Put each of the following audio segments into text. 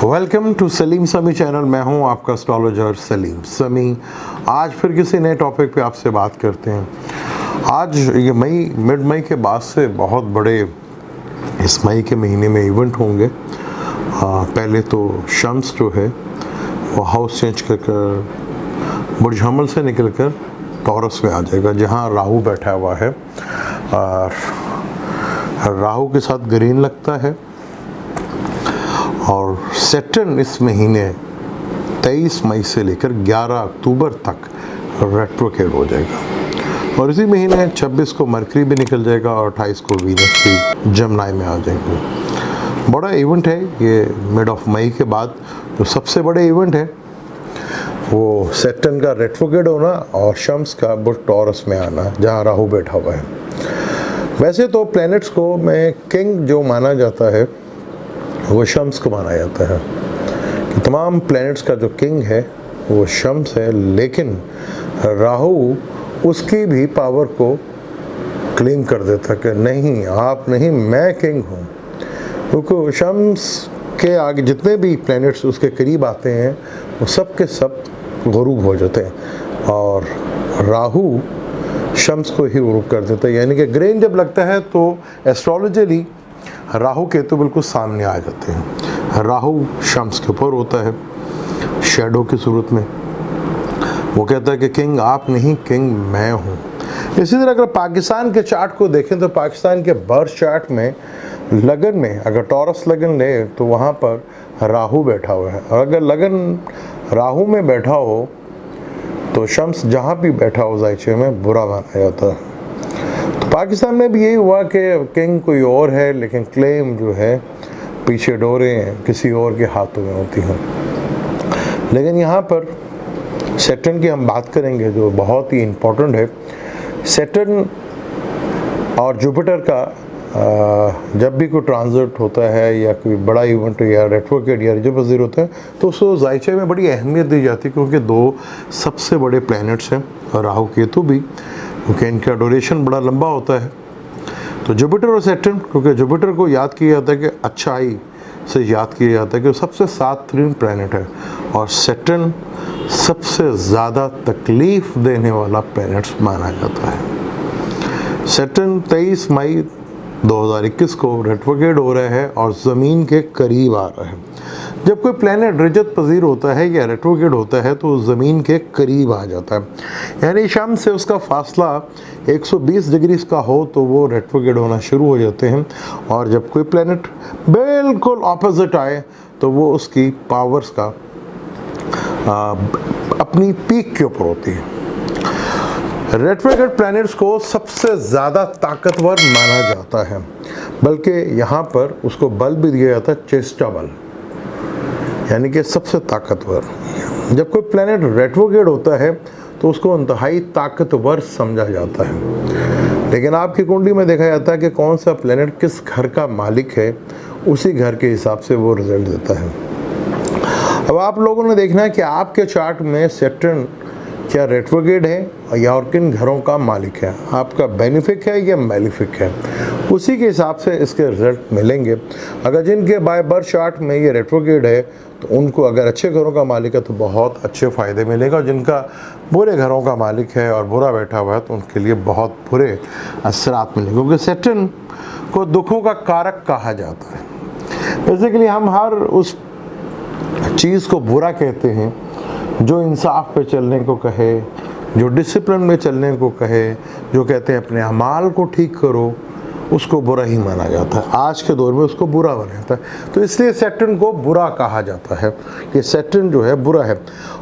Welcome to Salim समी channel. मैं हूं आपका एस्ट्रोलॉजर सलीम समी। आज फिर किसी नए टॉपिक पे आपसे बात करते हैं। आज ये मिड मई के बाद से बहुत बड़े इस मई के महीने में इवेंट होंगे। पहले तो शम्स जो है वो हाउस चेंज कर बुर्ज हमल से निकल कर टॉरस में आ जाएगा, जहां राहु बैठा हुआ है। और राहु के साथ ग्रीन लगता है और सैटर्न इस महीने 23 मई से लेकर 11 अक्टूबर तक रेट्रोग्रेड हो जाएगा। और इसी महीने 26 को मरकरी भी निकल जाएगा और 28 को वीनस भी जमनाई में आ जाएगी। बड़ा इवेंट है ये। मिड ऑफ मई के बाद जो सबसे बड़े इवेंट है वो सैटर्न का रेट्रोग्रेड होना और शम्स का बुर्ज टॉरस में आना, जहाँ राहु बैठा हुआ है। वैसे तो प्लैनेट्स को में किंग जो माना जाता है वो शम्स को माना जाता है कि तमाम प्लैनेट्स का जो किंग है वो शम्स है, लेकिन राहु उसकी भी पावर को क्लेम कर देता कि नहीं, आप नहीं, मैं किंग हूँ। क्योंकि शम्स के आगे जितने भी प्लैनेट्स उसके करीब आते हैं वो सब के सब गुरूब हो जाते हैं और राहु शम्स को ही गुरूब कर देता है। यानी कि ग्रेन जब लगता है तो एस्ट्रोलॉजिकली राहु केतु बिल्कुल सामने आ जाते हैं। राहु शम्स के ऊपर होता है शैडो की सूरत में। वो कहता है कि किंग आप नहीं, किंग मैं हूँ। इसी तरह अगर पाकिस्तान के चार्ट को देखें तो पाकिस्तान के बर्थ चार्ट में लगन में अगर टॉरस लगन ले तो वहाँ पर राहु बैठा हुआ है। और अगर लगन राहु में बैठा हो तो शम्स जहाँ भी बैठा हो जायचे में बुरा माना जाता है। पाकिस्तान में भी यही हुआ कि किंग कोई और है, लेकिन क्लेम जो है पीछे डोरें किसी और के हाथों में होती हैं। लेकिन यहाँ पर सैटर्न की हम बात करेंगे जो बहुत ही इम्पोर्टेंट है। सैटर्न और जुपिटर का जब भी कोई ट्रांजिट होता है या कोई बड़ा इवेंट या रेट्रोग्रेड या रिजर्व होता है तो उसको जायचे में बड़ी अहमियत दी जाती है, क्योंकि दो सबसे बड़े प्लैनेट्स हैं राहु केतु भी, क्योंकि इनका ड्यूरेशन बड़ा लंबा होता है। तो जुपिटर और सैटर्न, क्योंकि जुपिटर को याद किया जाता है कि अच्छाई से याद किया जाता है कि वो सबसे सात्विक प्लैनेट है, और सैटर्न सबसे ज़्यादा तकलीफ़ देने वाला प्लैनेट माना जाता है। सैटर्न 23 मई 2021 को रेट्रोग्रेड हो रहा है और ज़मीन के करीब आ रहा है। जब कोई प्लैनेट रजत पजीर होता है या रेट्रोग्रेड होता है तो ज़मीन के करीब आ जाता है, यानी शम्स से उसका फासला 120 डिग्री का हो तो वो रेट्रोग्रेड होना शुरू हो जाते हैं। और जब कोई प्लैनेट बिल्कुल ऑपोजिट आए तो वो उसकी पावर्स का अपनी पीक के ऊपर होती है। रेट्रोग्रेड प्लैनेट्स को सबसे ज़्यादा ताकतवर माना जाता है, बल्कि यहाँ पर उसको बल भी दिया जाता है, चेष्टा बल, यानी कि सबसे ताकतवर। जब कोई प्लैनेट रेट्रोग्रेड होता है तो उसको इंतहाई ताकतवर समझा जाता है। लेकिन आपकी कुंडली में देखा जाता है कि कौन सा प्लैनेट किस घर का मालिक है, उसी घर के हिसाब से वो रिजल्ट देता है। अब आप लोगों ने देखना है कि आपके चार्ट में सैटर्न क्या रेट्रोग्रेड है या और किन घरों का मालिक है, आपका बेनिफिक है या मैलिफिक है, उसी के हिसाब से इसके रिजल्ट मिलेंगे। अगर जिनके बाय बर्थ चार्ट में ये रेट्रोग्रेड है तो उनको अगर अच्छे घरों का मालिक है तो बहुत अच्छे फ़ायदे मिलेगा, और जिनका बुरे घरों का मालिक है और बुरा बैठा हुआ है तो उनके लिए बहुत बुरे असरात मिलेंगे, क्योंकि सैटर्न को दुखों का कारक कहा जाता है। बेसिकली हम हर उस चीज़ को बुरा कहते हैं जो इंसाफ पे चलने को कहे, जो डिसिप्लिन में चलने को कहे, जो कहते हैं अपने अमाल को ठीक करो, उसको बुरा ही माना जाता है। आज के दौर में उसको बुरा माना जाता है, तो इसलिए सैटर्न को बुरा कहा जाता है कि सैटर्न जो है बुरा है।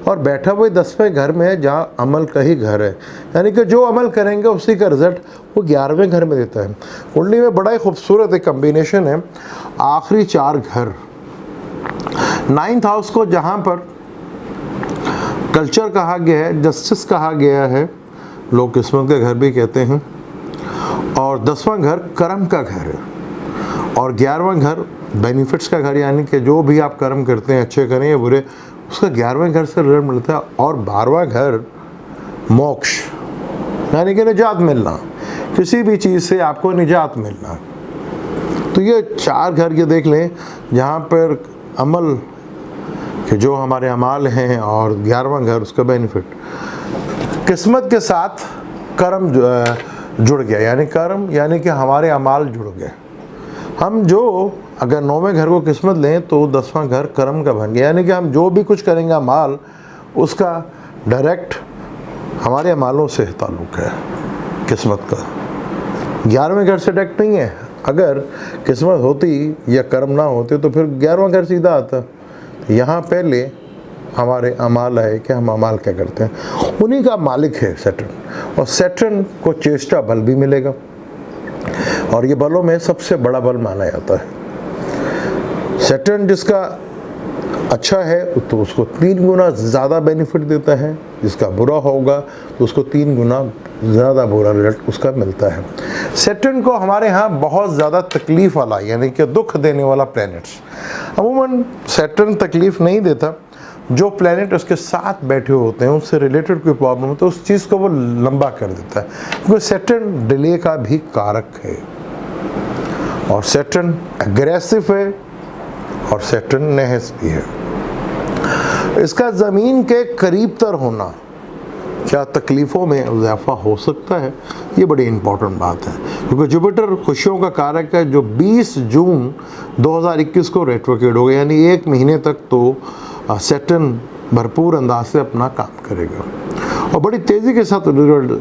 और बैठा हुए 10वें घर में है जहाँ अमल का ही घर है, यानी कि जो अमल करेंगे उसी का रिजल्ट वो 11वें घर में देता है। कुंडली में बड़ा ही खूबसूरत एक कम्बिनेशन है। आखिरी 4 घर 9th हाउस को जहाँ पर कल्चर कहा गया है, जस्टिस कहा गया है, लोग किस्मत का घर भी कहते हैं, और 10वां घर कर्म का घर है, और 11वां घर बेनिफिट्स का घर, यानी कि जो भी आप कर्म करते हैं अच्छे करें या बुरे, उसका 11वें घर से रिजल्ट मिलता है। और 12वां घर मोक्ष, यानी कि निजात मिलना, किसी भी चीज़ से आपको निजात मिलना। तो ये 4 घर ये देख लें जहाँ पर अमल कि जो हमारे अमाल हैं और 11वां घर उसका बेनिफिट किस्मत के साथ कर्म जुड़ गया, यानी कर्म यानी कि हमारे अमाल जुड़ गए। हम जो अगर 9वें घर को किस्मत लें तो 10वां घर कर्म का बन गया, यानी कि हम जो भी कुछ करेंगे अमाल उसका डायरेक्ट हमारे अमालों से ताल्लुक़ है किस्मत का। 11वें घर से डायरेक्ट नहीं है। अगर किस्मत होती या कर्म ना होते तो फिर 11वां घर सीधा आता। यहाँ पहले हमारे अमाल आए कि हम अमाल क्या करते हैं, उन्हीं का मालिक है सैटर्न, और सैटर्न को चेष्टा बल भी मिलेगा, और ये बलों में सबसे बड़ा बल माना जाता है। सैटर्न जिसका अच्छा है तो उसको 3 गुना ज़्यादा बेनिफिट देता है, जिसका बुरा होगा तो उसको 3 गुना ज़्यादा बुरा रिजल्ट उसका मिलता है। सैटर्न को हमारे यहाँ बहुत ज़्यादा तकलीफ़ वाला यानी कि दुख देने वाला प्लैनेट्स, अमूमन सैटर्न तकलीफ़ नहीं देता। जो प्लैनेट उसके साथ बैठे होते हैं उनसे रिलेटेड कोई प्रॉब्लम हो तो उस चीज़ को वो लंबा कर देता है, क्योंकि सैटर्न डिले का भी कारक है, और सैटर्न एग्रेसिव है, और सैटर्न नहस भी है। इसका ज़मीन के करीब तर होना क्या तकलीफ़ों में इजाफा हो सकता है, ये बड़ी इंपॉर्टेंट बात है, क्योंकि जुपिटर खुशियों का कारक है, जो 20 जून 2021 को रेट्रोग्रेड हो गया, यानी 1 महीने तक तो सैटर्न भरपूर अंदाज से अपना काम करेगा, और बड़ी तेज़ी के साथ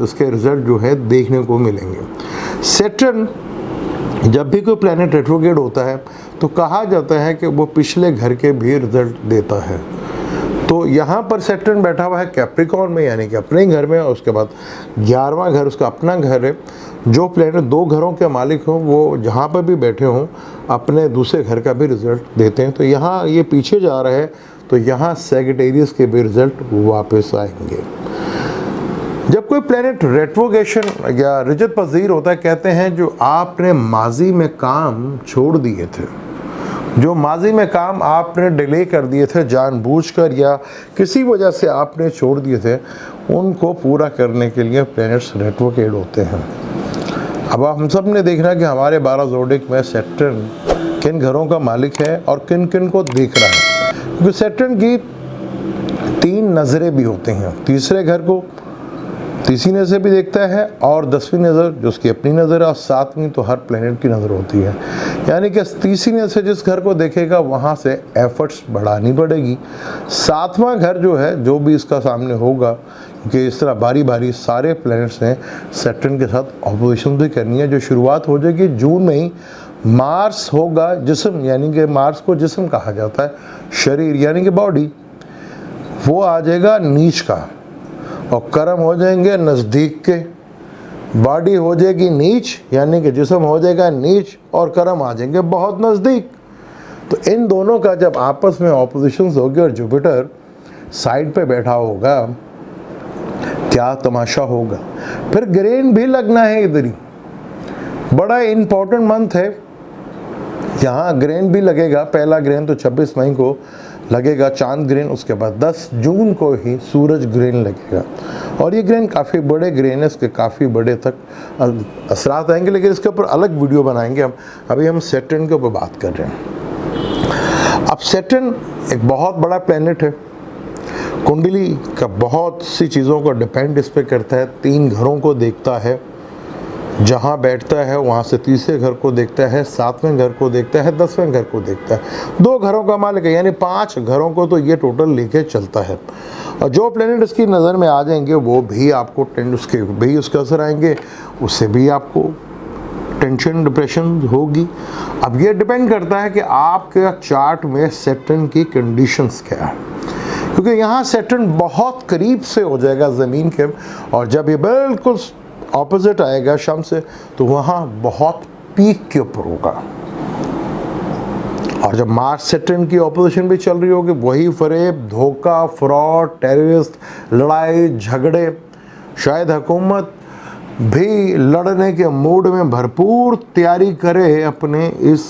इसके रिजल्ट जो है देखने को मिलेंगे। सैटर्न जब भी कोई प्लैनेट रेट्रोग्रेड होता है तो कहा जाता है कि वो पिछले घर के भी रिजल्ट देता है। तो यहाँ पर सैटर्न बैठा हुआ है कैप्रिकॉर्न में, यानी कि अपने घर में, और उसके बाद 11वां घर उसका अपना घर है। जो प्लैनेट 2 घरों के मालिक हों वो जहाँ पर भी बैठे हों अपने दूसरे घर का भी रिजल्ट देते हैं। तो यहाँ ये पीछे जा रहा है तो यहाँ सैजिटेरियस के भी रिजल्ट वापस आएंगे। जब कोई प्लैनेट रेट्रोगेशन या रिजत पजीर होता है, कहते हैं जो आपने माजी में काम छोड़ दिए थे, जो माजी में काम आपने डिले कर दिए थे जानबूझकर या किसी वजह से आपने छोड़ दिए थे, उनको पूरा करने के लिए प्लैनेट्स रेट्रोग्रेड होते हैं। अब हम सब ने देखना कि हमारे 12 ज़ोडिक में सैटर्न किन घरों का मालिक है और किन किन को देख रहा है, क्योंकि सैटर्न की 3 नज़रें भी होती हैं। तीसरे घर को तीसरी नज़र भी देखता है, और 10वीं नज़र जो उसकी अपनी नज़र है, और 7वीं तो हर प्लैनेट की नज़र होती है। यानी कि तीसरी नज़र से जिस घर को देखेगा वहाँ से एफर्ट्स बढ़ानी पड़ेगी। 7वां घर जो है जो भी इसका सामने होगा, क्योंकि इस तरह बारी बारी सारे प्लैनेट्स हैं सैटर्न के साथ ऑपोजिशन भी करनी है, जो शुरुआत हो जाएगी जून में ही। मार्स होगा जिस्म, यानी कि मार्स को जिस्म कहा जाता है, शरीर यानी कि बॉडी, वो आ जाएगा नीच का, और कर्म हो जाएंगे नज़दीक के। बॉडी हो जाएगी नीच यानी कि जिस्म हो जाएगा नीच, और कर्म आ जाएंगे बहुत नज़दीक। तो इन दोनों का जब आपस में ऑपोजिशंस होगी और जुपिटर साइड पे बैठा होगा, क्या तमाशा होगा। फिर ग्रेन भी लगना है इधर ही, बड़ा इम्पोर्टेंट मंथ है, यहाँ ग्रेन भी लगेगा। पहला ग्रेन तो 26 मई को लगेगा, चांद ग्रेन, उसके बाद 10 जून को ही सूरज ग्रेन लगेगा, और ये ग्रेन काफ़ी बड़े ग्रेन है, इसके काफ़ी बड़े तक असरात आएंगे, लेकिन इसके ऊपर अलग वीडियो बनाएंगे हम। अभी हम सैटर्न के ऊपर बात कर रहे हैं। अब सैटर्न एक बहुत बड़ा प्लैनेट है, कुंडली का बहुत सी चीज़ों को डिपेंड इस पर करता है। 3 घरों को देखता है, जहाँ बैठता है वहाँ से तीसरे घर को देखता है, 7वें घर को देखता है, 10वें घर को देखता है। 2 घरों का मालिक है, यानी 5 घरों को तो ये टोटल लेके चलता है। और जो प्लैनेट इसकी नज़र में आ जाएंगे वो भी आपको उसके भी उसका असर आएंगे, उससे भी आपको टेंशन डिप्रेशन होगी। अब ये डिपेंड करता है कि आपके चार्ट में सैटर्न की कंडीशंस क्या है, क्योंकि यहाँ सैटर्न बहुत करीब से हो जाएगा ज़मीन के, और जब ये बिल्कुल ऑपोजिट आएगा शम्स से तो वहाँ बहुत पीक के ऊपर होगा। और जब मार्स सैटर्न की ऑपोजिशन भी चल रही होगी, वही फरेब, धोखा, फ्रॉड, टेररिस्ट, लड़ाई झगड़े, शायद हुकूमत भी लड़ने के मूड में भरपूर तैयारी करे अपने इस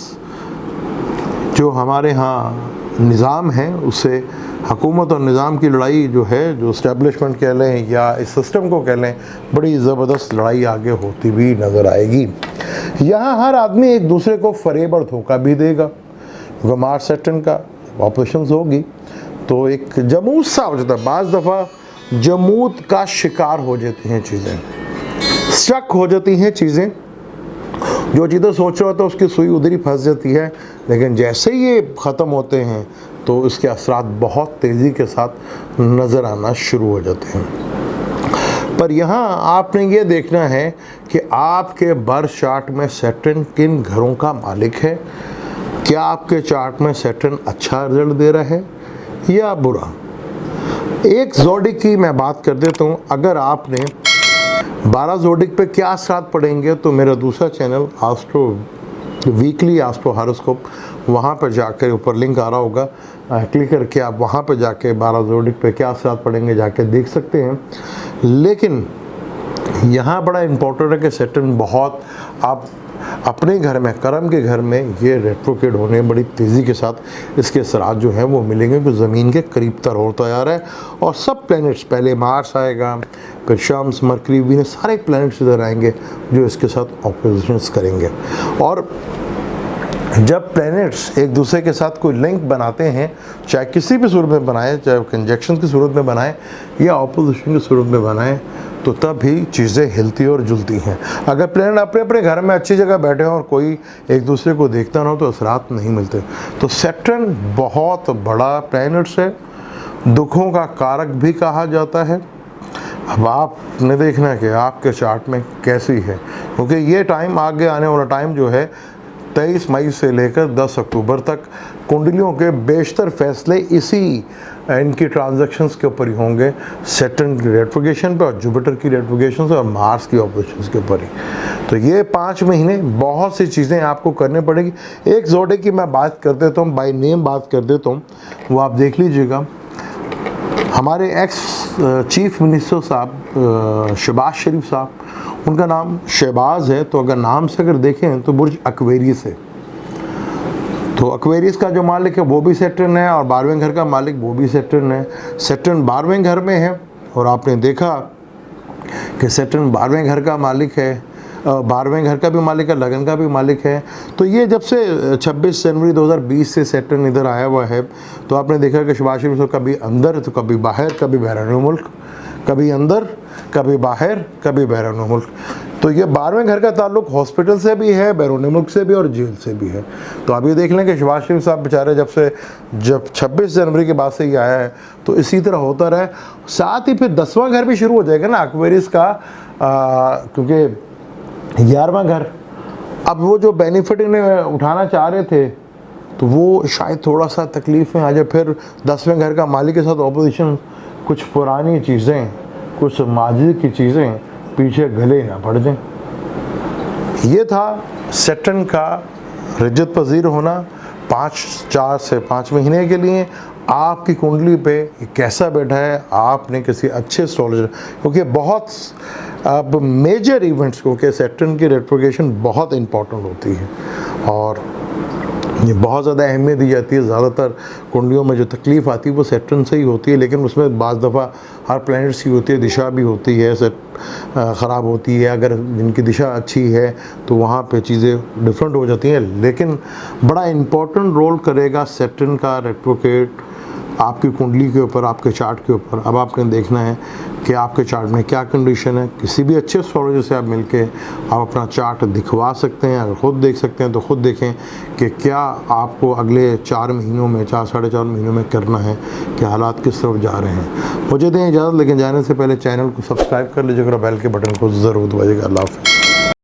जो हमारे यहाँ निज़ाम है उससे। हुकूमत और निज़ाम की लड़ाई जो है, जो इस्टेब्लिशमेंट कह लें या इस सिस्टम को कह लें, बड़ी ज़बरदस्त लड़ाई आगे होती भी नज़र आएगी। यहाँ हर आदमी एक दूसरे को फरेब और धोखा भी देगा, क्योंकि मार्स सैटर्न का ऑपरेशंस होगी। तो एक जमूद सा हो जाता है। बाज़ दफ़ा जमूद का शिकार हो जाती हैं चीज़ें, स्टक हो जाती हैं चीज़ें, जो चीज़ें सोच रहा होता है उसकी सुई उधर ही फंस जाती है, लेकिन जैसे ही ये ख़त्म होते हैं तो इसके असरात बहुत तेज़ी के साथ नज़र आना शुरू हो जाते हैं। पर यहाँ आपने ये देखना है कि आपके बर्थ चार्ट में सैटर्न किन घरों का मालिक है। क्या आपके चार्ट में सैटर्न अच्छा रिजल्ट दे रहा है या बुरा। एक ज़ोडिक की मैं बात कर देता हूँ। अगर आपने 12 ज़ोडिक पे क्या असरात पड़ेंगे, तो मेरा दूसरा channel astro weekly astro horoscope, वहाँ पर जाकर ऊपर लिंक आ रहा होगा, क्लिक करके आप वहाँ पर जाके 12 ज़ोडिक पे क्या असरात पड़ेंगे जाके देख सकते हैं। लेकिन यहाँ बड़ा इम्पोर्टेंट है कि सैटर्न बहुत आप अपने घर में, कर्म के घर में ये रेट्रोग्रेड होने बड़ी तेज़ी के साथ इसके असरात जो हैं वो मिलेंगे, कि ज़मीन के करीब तर होता जा रहा है। और सब प्लैनेट्स, पहले मार्स आएगा, फिर शम्स, मरकरी, वीनस, सारे प्लैनेट्स इधर आएंगे जो इसके साथ ऑपोजिशंस करेंगे। और जब प्लैनेट्स एक दूसरे के साथ कोई लिंक बनाते हैं, चाहे किसी भी सूरत में बनाएं, चाहे कंजक्शन की सूरत में बनाएं या ऑपोजिशन की सूरत में बनाएं, तो तब भी चीज़ें हिलती और जुलती हैं। अगर प्लैनेट अपने अपने घर में अच्छी जगह बैठे हों और कोई एक दूसरे को देखता ना हो तो असरात नहीं मिलते। तो सैटर्न बहुत बड़ा प्लैनेट्स है, दुखों का कारक भी कहा जाता है। अब आपने देखना है कि आपके चार्ट में कैसी है, क्योंकि ये टाइम आगे आने वाला टाइम जो है 23 मई से लेकर 10 अक्टूबर तक कुंडलियों के बेशतर फैसले इसी इनकी ट्रांजैक्शंस के ऊपर ही होंगे, सैटर्न की रेट्रोगेशन पे और जुपिटर की रेट्रोगेशन और मार्स की ऑपोजिशंस के ऊपर ही। तो ये 5 महीने बहुत सी चीज़ें आपको करनी पड़ेगी। एक जोड़े की मैं बात कर देता हूँ, बाय नेम बात कर देता हूँ, वो आप देख लीजिएगा। हमारे एक्स चीफ मिनिस्टर साहब शहबाज शरीफ साहब, उनका नाम शहबाज है, तो अगर नाम से अगर देखें तो बुर्ज एक्वेरियस है। तो एक्वेरियस का जो मालिक है वो भी सैटर्न है, और 12वें घर का मालिक वो भी सैटर्न है। सैटर्न 12वें घर में है, और आपने देखा कि सैटर्न 12वें घर का मालिक है, 12वें घर का भी मालिक है, लगन का भी मालिक है। तो ये जब से 26 जनवरी 2020 से सैटर्न इधर आया हुआ है, तो आपने देखा कि शहबाज शरीफ कभी अंदर तो कभी बाहर, कभी बैरून मुल्क, कभी अंदर, कभी बाहर, कभी बैरून मुल्क। तो ये 12वें घर का ताल्लुक हॉस्पिटल से भी है, बैरून मुल्क से भी और जेल से भी है। तो आप ये देख लें कि शहबाज शरीफ साहब बेचारे जब 26 जनवरी के बाद से ये आया है, तो इसी तरह होता रहा। साथ ही फिर 10वां घर भी शुरू हो जाएगा ना एक्वेरियस का, क्योंकि 11वां घर, अब वो जो बेनिफिट इन्हें उठाना चाह रहे थे तो वो शायद थोड़ा सा तकलीफ़ में आ जाए। फिर 10वें घर का मालिक के साथ ऑपोजिशन, कुछ पुरानी चीज़ें, कुछ माजी की चीज़ें पीछे गले ना पड़ जाएं। ये था सैटर्न का रिजत पजीर होना 4 से 5 महीने के लिए। आपकी कुंडली पे कैसा बैठा है, आपने किसी अच्छे एस्ट्रोलॉजर, क्योंकि बहुत अब मेजर इवेंट्स, क्योंकि सैटर्न की रेट्रोगेशन बहुत इंपॉर्टेंट होती है और ये बहुत ज़्यादा अहमियत दी जाती है। ज़्यादातर कुंडलियों में जो तकलीफ़ आती है वो सैटर्न से ही होती है, लेकिन उसमें बाज़ दफ़ा हर प्लैनेट्स की होती है, दिशा भी होती है, ख़राब होती है। अगर जिनकी दिशा अच्छी है तो वहाँ पे चीज़ें डिफरेंट हो जाती हैं, लेकिन बड़ा इम्पोर्टेंट रोल करेगा सैटर्न का रेट्रोग्रेड आपकी कुंडली के ऊपर, आपके चार्ट के ऊपर। अब आपने देखना है कि आपके चार्ट में क्या कंडीशन है। किसी भी अच्छे एस्ट्रोलॉजर से आप मिलके आप अपना चार्ट दिखवा सकते हैं। अगर ख़ुद देख सकते हैं तो ख़ुद देखें कि क्या आपको अगले 4 महीनों में, 4 साढ़े 4 महीनों में करना है, कि हालात किस तरफ जा रहे हैं। मुझे दें इजाज़त, लेकिन जाने से पहले चैनल को सब्सक्राइब कर लीजिएगा और बेल के बटन को ज़रूर दबाइएगा। अल्लाह हाफ़िज़।